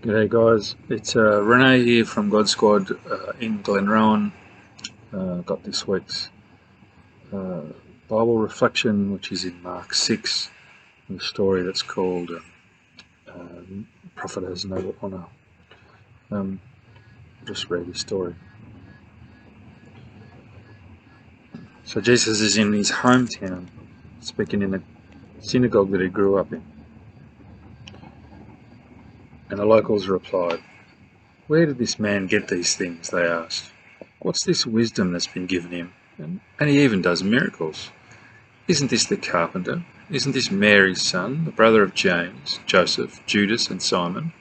G'day guys, it's Renea here from God Squad in Glenrowan. Got this week's uh, Bible reflection, which is in Mark 6, the story that's called Prophet Has No Honour. Just read this story. So Jesus is in his hometown, speaking in a synagogue that he grew up in. And the locals replied, "Where did this man get these things?" they asked. "What's this wisdom that's been given him? And he even does miracles. Isn't this the carpenter? Isn't this Mary's son, the brother of James, Joseph, Judas, and Simon?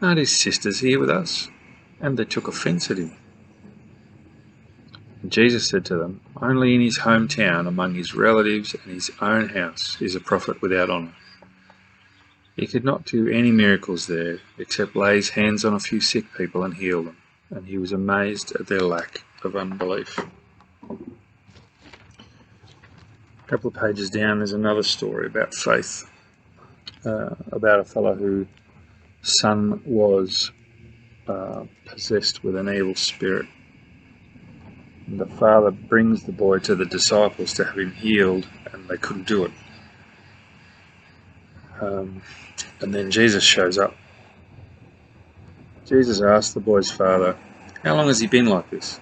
Aren't his sisters here with us?" And they took offence at him. And Jesus said to them, "Only in his hometown, among his relatives and his own house, is a prophet without honour." He could not do any miracles there, except lay his hands on a few sick people and heal them, and he was amazed at their lack of unbelief. A couple of pages down, there's another story about faith, about a fellow whose son was possessed with an evil spirit. And the father brings the boy to the disciples to have him healed, and they couldn't do it. And then Jesus shows up. Jesus asked the boy's father, "How long has he been like this?"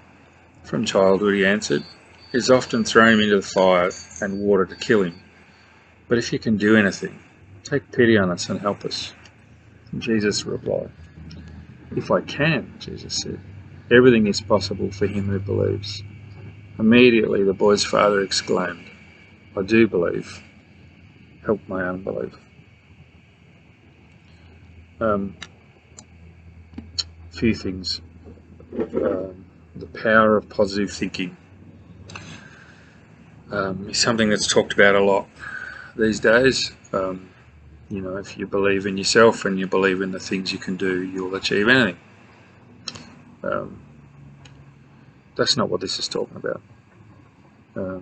"From childhood," he answered. "He's often thrown him into the fire and water to kill him. But if you can do anything, take pity on us and help us." And Jesus replied, "If I can," Jesus said, "everything is possible for him who believes." Immediately the boy's father exclaimed, "I do believe. Help my unbelief." Few things. The power of positive thinking is something that's talked about a lot these days. If you believe in yourself and you believe in the things you can do, you'll achieve anything. That's not what this is talking about. I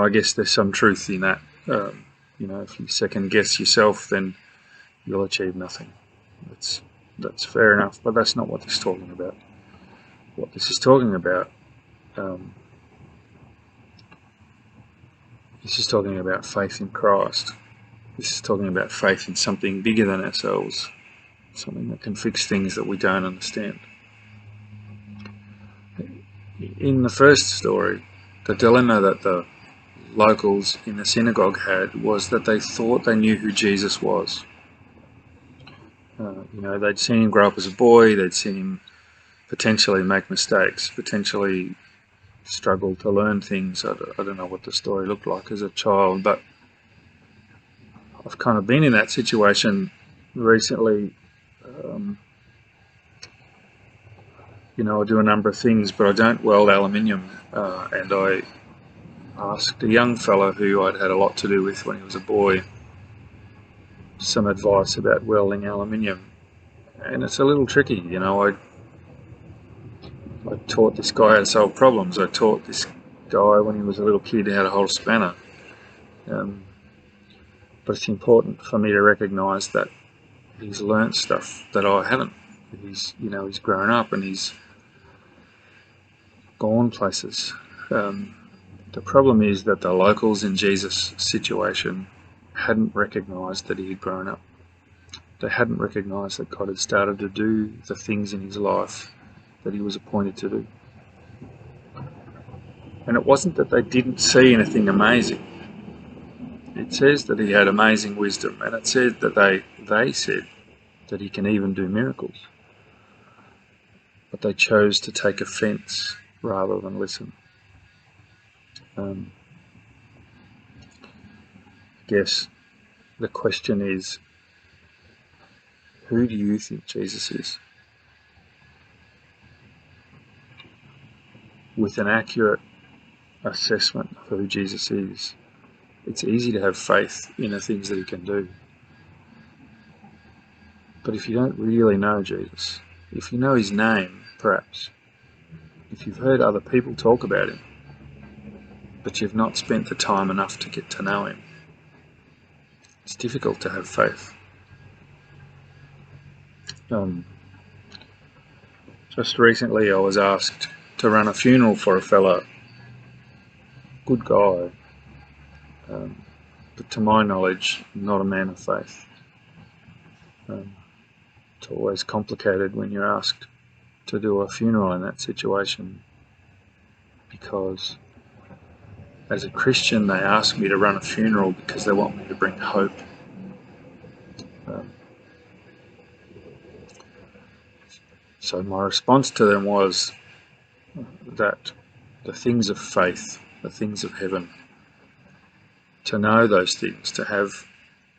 guess there's some truth in that. If you second guess yourself, then you'll achieve nothing. That's fair enough, but that's not what this is talking about. What this is talking about, this is talking about faith in Christ. This is talking about faith in something bigger than ourselves, something that can fix things that we don't understand. In the first story, the dilemma that the locals in the synagogue had was that they thought they knew who Jesus was. They'd seen him grow up as a boy, they'd seen him potentially make mistakes, potentially struggle to learn things. I don't know what the story looked like as a child, but I've kind of been in that situation recently. I do a number of things, but I don't weld aluminium, and I asked a young fellow who I'd had a lot to do with when he was a boy some advice about welding aluminium, and it's a little tricky. I taught this guy how to solve problems. I taught this guy when he was a little kid how to hold a spanner, but it's important for me to recognise that he's learnt stuff that I haven't. He's grown up and he's gone places. The problem is that the locals in Jesus' situation hadn't recognised that he had grown up. They hadn't recognised that God had started to do the things in his life that he was appointed to do. And it wasn't that they didn't see anything amazing. It says that he had amazing wisdom, and it said that they said that he can even do miracles. But they chose to take offence rather than listen. I guess the question is, who do you think Jesus is? With an accurate assessment of who Jesus is, it's easy to have faith in the things that he can do. But if you don't really know Jesus, if you know his name, perhaps, if you've heard other people talk about him, but you've not spent the time enough to get to know him, it's difficult to have faith. Um, just recently I was asked to run a funeral for a fella, good guy, but to my knowledge, not a man of faith. It's always complicated when you're asked to do a funeral in that situation, because as a Christian they ask me to run a funeral because they want me to bring hope. So my response to them was that the things of faith, the things of heaven, to know those things, to have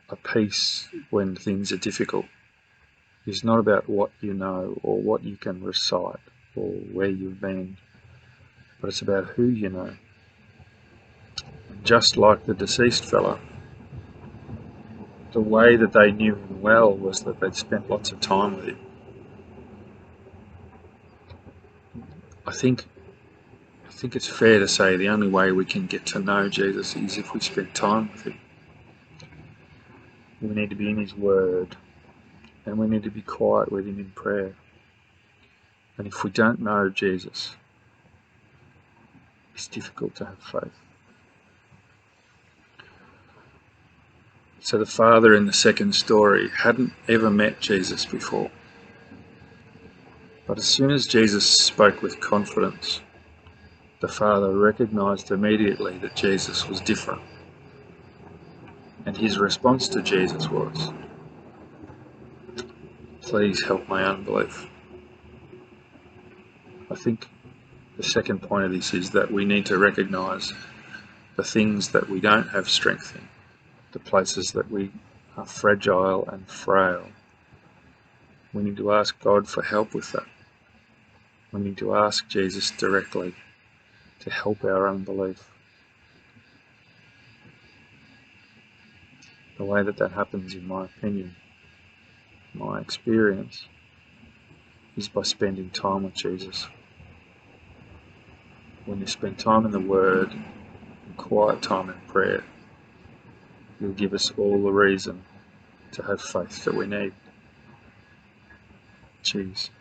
a peace when things are difficult, is not about what you know or what you can recite or where you've been, but it's about who you know. Just like the deceased fella, the way that they knew him well was that they'd spent lots of time with him. I think it's fair to say the only way we can get to know Jesus is if we spend time with him. We need to be in his word, and we need to be quiet with him in prayer. And if we don't know Jesus, it's difficult to have faith. So the father in the second story hadn't ever met Jesus before. But as soon as Jesus spoke with confidence, the father recognized immediately that Jesus was different. And his response to Jesus was, "Please help my unbelief." I think the second point of this is that we need to recognize the things that we don't have strength in, the places that we are fragile and frail. We need to ask God for help with that. We need to ask Jesus directly to help our unbelief. The way that happens, in my opinion, my experience, is by spending time with Jesus. When you spend time in the Word and quiet time in prayer, He'll give us all the reason to have faith that we need. Cheers.